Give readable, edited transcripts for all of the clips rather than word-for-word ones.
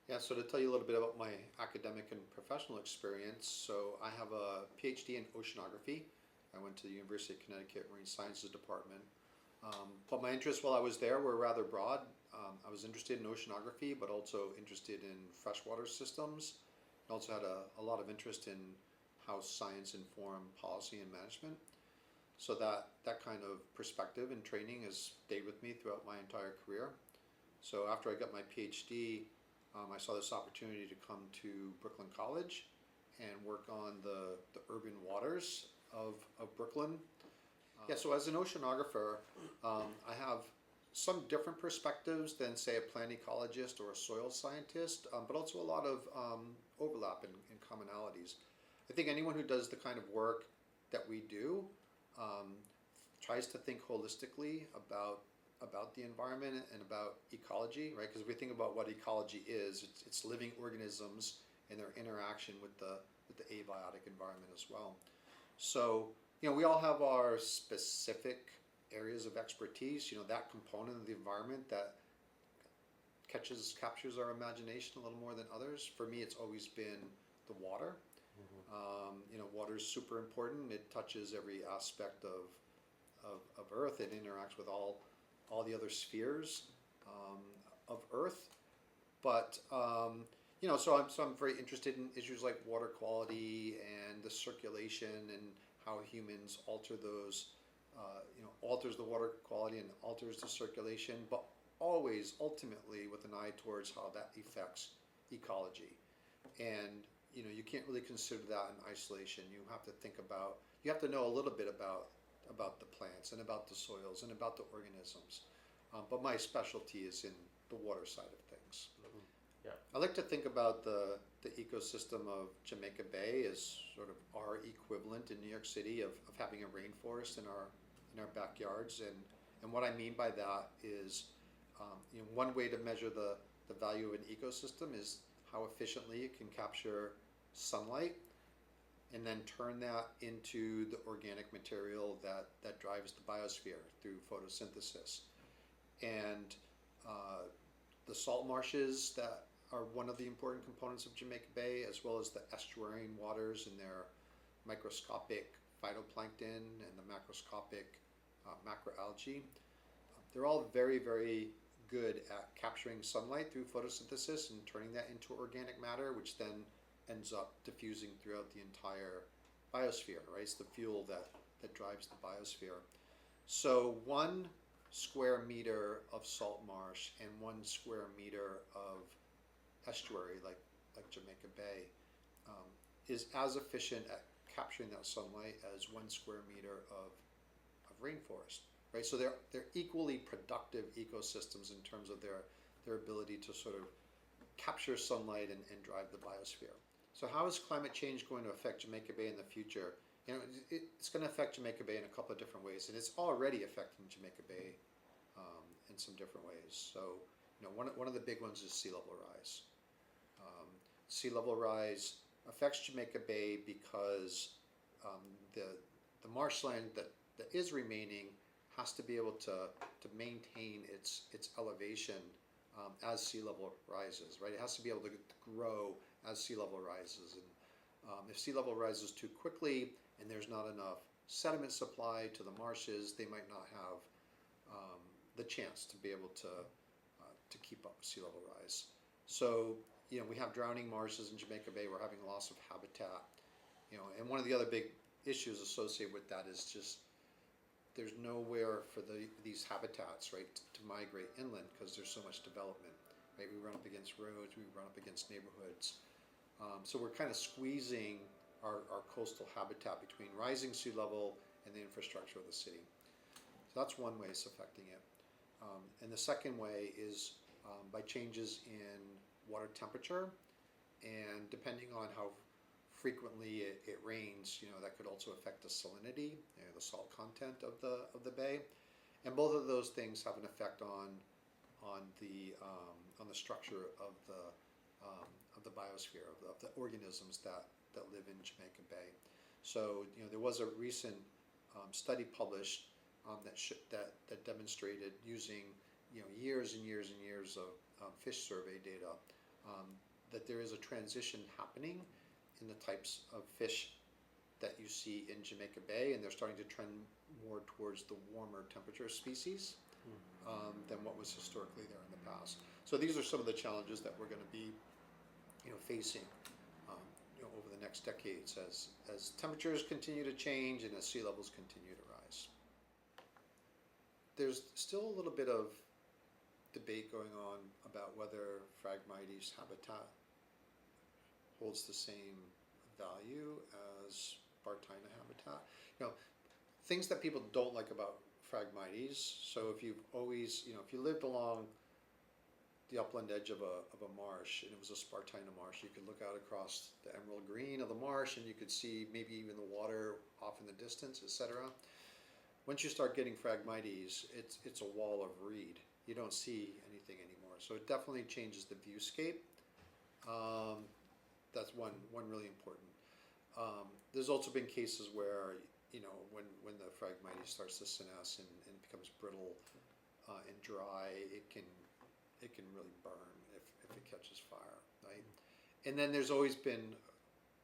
Yeah, so to tell you a little bit about my academic and professional experience, so I have a PhD in oceanography. I went to the University of Connecticut Marine Sciences Department. But my interests while I was there were rather broad. I was interested in oceanography, but also interested in freshwater systems. I also had a lot of interest in how science informed policy and management. So that kind of perspective and training has stayed with me throughout my entire career. So after I got my PhD, I saw this opportunity to come to Brooklyn College and work on the urban waters of Brooklyn. Yeah, so as an oceanographer, I have some different perspectives than, say, a plant ecologist or a soil scientist, but also a lot of overlap and commonalities. I think anyone who does the kind of work that we do um, tries to think holistically about the environment and about ecology, right? Because if we think about what ecology is, it's living organisms and their interaction with the abiotic environment as well. So, we all have our specific areas of expertise. That component of the environment that captures our imagination a little more than others. For me, it's always been the water. Water is super important. It touches every aspect of Earth. It interacts with all the other spheres of Earth. But so I'm very interested in issues like water quality and the circulation and how humans alter those, alters the water quality and alters the circulation, but always ultimately with an eye towards how that affects ecology. And you can't really consider that in isolation. You have to know a little bit about the plants and about the soils and about the organisms. But my specialty is in the water side of things. Yeah. I like to think about the ecosystem of Jamaica Bay as sort of our equivalent in New York City of having a rainforest in our backyards. And what I mean by that is, one way to measure the value of an ecosystem is how efficiently it can capture sunlight and then turn that into the organic material that drives the biosphere through photosynthesis. And the salt marshes that are one of the important components of Jamaica Bay, as well as the estuarine waters and their microscopic phytoplankton and the macroscopic macroalgae. They're all very, very good at capturing sunlight through photosynthesis and turning that into organic matter, which then ends up diffusing throughout the entire biosphere, right? It's the fuel that drives the biosphere. So 1 square meter of salt marsh and 1 square meter of estuary, like Jamaica Bay, is as efficient at capturing that sunlight as 1 square meter of rainforest, right? So they're equally productive ecosystems in terms of their ability to sort of capture sunlight and drive the biosphere. So how is climate change going to affect Jamaica Bay in the future? It's going to affect Jamaica Bay in a couple of different ways, and it's already affecting Jamaica Bay in some different ways. So, one of the big ones is sea level rise. Sea level rise affects Jamaica Bay because the marshland that is remaining has to be able to maintain its elevation as sea level rises, right? It has to be able to grow as sea level rises. And if sea level rises too quickly and there's not enough sediment supply to the marshes, they might not have the chance to be able to keep up with sea level rise. So, we have drowning marshes in Jamaica Bay. We're having loss of habitat. And one of the other big issues associated with that is just there's nowhere for these habitats, right, to migrate inland because there's so much development, right? We run up against roads, we run up against neighborhoods. So we're kind of squeezing our coastal habitat between rising sea level and the infrastructure of the city. So that's one way it's affecting it. And the second way is by changes in water temperature, and depending on how frequently it rains, that could also affect the salinity, the salt content of the bay, and both of those things have an effect on the structure of the biosphere of the organisms that live in Jamaica Bay. So there was a recent study published that demonstrated using years and years and years of fish survey data that there is a transition happening in the types of fish that you see in Jamaica Bay, and they're starting to trend more towards the warmer temperature species than what was historically there in the past. So these are some of the challenges that we're going to be, facing, over the next decades as temperatures continue to change and as sea levels continue to rise. There's still a little bit of debate going on about whether Phragmites habitat holds the same value as Bartina habitat. Things that people don't like about Phragmites. So if you've always, if you lived along the upland edge of a marsh and it was a Spartina marsh, you could look out across the emerald green of the marsh and you could see maybe even the water off in the distance, etc. Once you start getting Phragmites, it's a wall of reed. You don't see anything anymore. So it definitely changes the viewscape. That's one really important. There's also been cases where, when the Phragmites starts to senesce and becomes brittle and dry, it can really burn if it catches fire, right? And then there's always been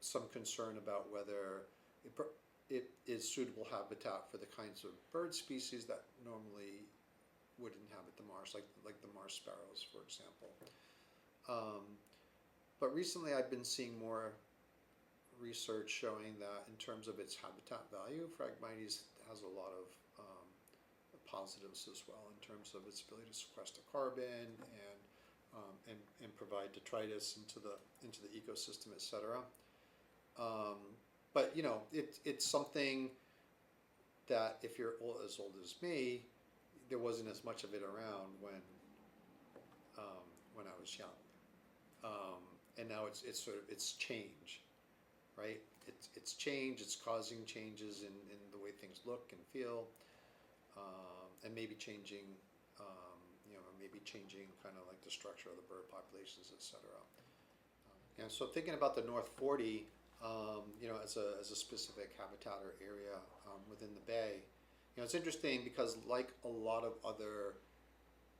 some concern about whether it is suitable habitat for the kinds of bird species that normally would inhabit the marsh, like the marsh sparrows, for example. But recently I've been seeing more research showing that in terms of its habitat value, Phragmites has a lot of positives as well in terms of its ability to sequester carbon and provide detritus into the ecosystem, etc. But it's something that if you're as old as me, there wasn't as much of it around when I was young, and now it's change, right? It's change. It's causing changes in the way things look and feel, and maybe changing, kind of like the structure of the bird populations, etc. And so thinking about the North 40, as a specific habitat or area within the bay, it's interesting because like a lot of other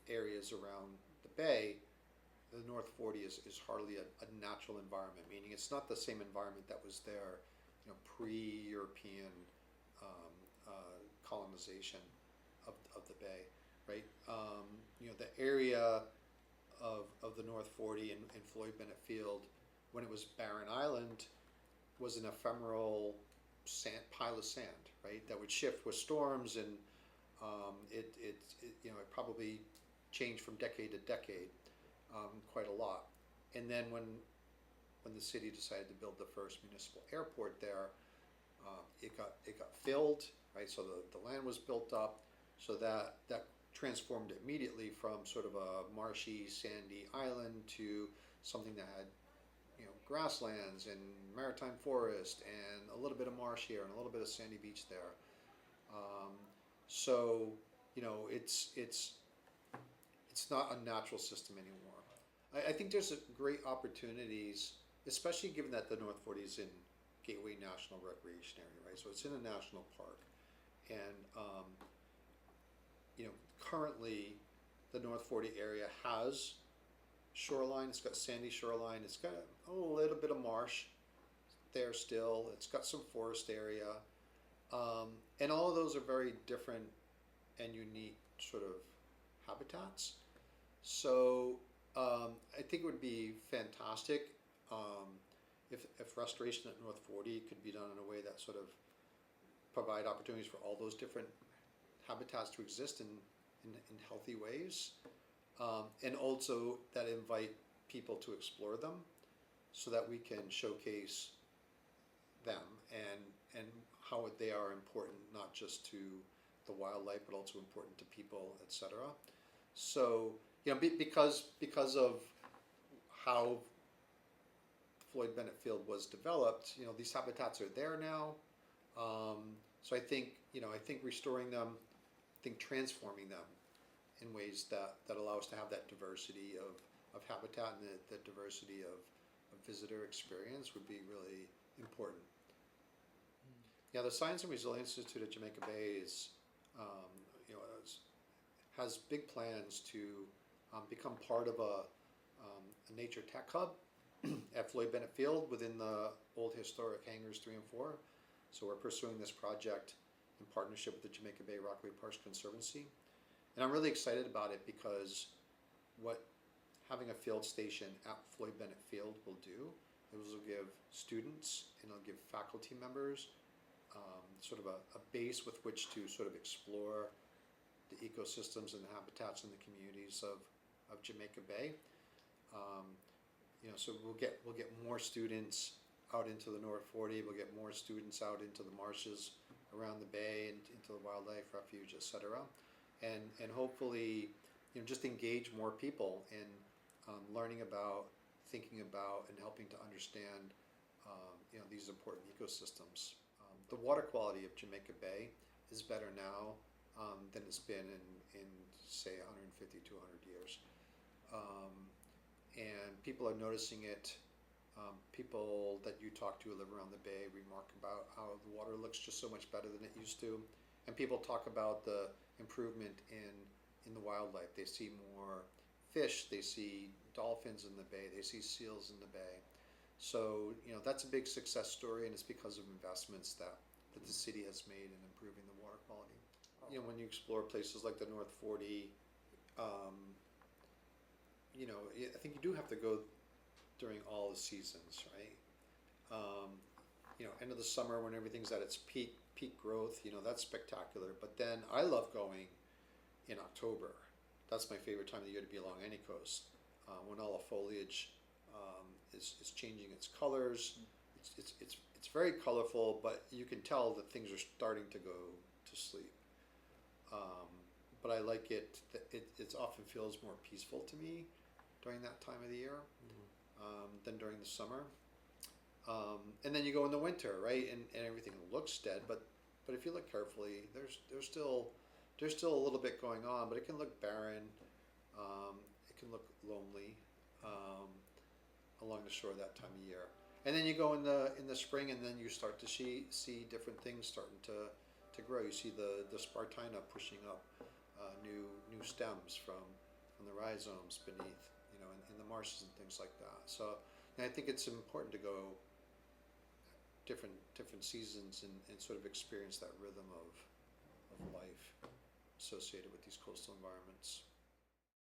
areas around the bay, the North 40 is hardly a natural environment, meaning it's not the same environment that was there, pre-European colonization of the bay, right? The area of the North 40 in Floyd Bennett Field, when it was barren island, was an ephemeral pile of sand, right? That would shift with storms, and it probably changed from decade to decade quite a lot. And then when the city decided to build the first municipal airport there, it got filled, right? So the land was built up, so that transformed immediately from sort of a marshy, sandy island to something that had grasslands and maritime forest and a little bit of marsh here and a little bit of sandy beach there. So it's not a natural system anymore. I think there's great opportunities, especially given that the North 40 is in Gateway National Recreation Area, right? So it's in a national park, and currently the North 40 area has shoreline. It's got sandy shoreline. It's got a little bit of marsh there still. It's got some forest area, and all of those are very different and unique sort of habitats. So I think it would be fantastic if restoration at North 40 could be done in a way that sort of provide opportunities for all those different habitats to exist in healthy ways, and also that invite people to explore them so that we can showcase them and how they are important, not just to the wildlife, but also important to people, etc. So, because of how Floyd Bennett Field was developed, these habitats are there now. So I think restoring them, transforming them in ways that allow us to have that diversity of habitat and the diversity of visitor experience would be really important. Yeah, the Science and Resilience Institute at Jamaica Bay has big plans to become part of a nature tech hub at Floyd Bennett Field within the old historic hangars 3 and 4. So we're pursuing this project in partnership with the Jamaica Bay Rockaway Parks Conservancy. And I'm really excited about it because what having a field station at Floyd Bennett Field will do is it'll give students and it'll give faculty members sort of a base with which to sort of explore the ecosystems and the habitats and the communities of Jamaica Bay. So we'll get more students out into the North 40. We'll get more students out into the marshes around the bay and into the wildlife refuge, etc. And hopefully, just engage more people in learning about, thinking about, and helping to understand, these important ecosystems. The water quality of Jamaica Bay is better now than it's been in say 150, 200 years. And people are noticing it. People that you talk to who live around the bay remark about how the water looks just so much better than it used to. And people talk about the improvement in the wildlife. They see more fish, they see dolphins in the bay, they see seals in the bay. So, that's a big success story, and it's because of investments that the city has made in improving the water quality. When you explore places like the North 40, I think you do have to go during all the seasons, right? End of the summer when everything's at its peak growth, that's spectacular. But then I love going in October. That's my favorite time of the year to be along any coast, when all the foliage is changing its colors. It's very colorful, but you can tell that things are starting to go to sleep. But I like it. It often feels more peaceful to me during that time of the year than during the summer. And then you go in the winter, right? And everything looks dead, but if you look carefully, there's still a little bit going on, but it can look barren. It can look lonely along the shore that time of year. And then you go in the spring, and then you start to see different things starting to grow. You see the Spartina pushing up new stems from the rhizomes beneath, in the marshes and things like that. So I think it's important to go different seasons and sort of experience that rhythm of life associated with these coastal environments.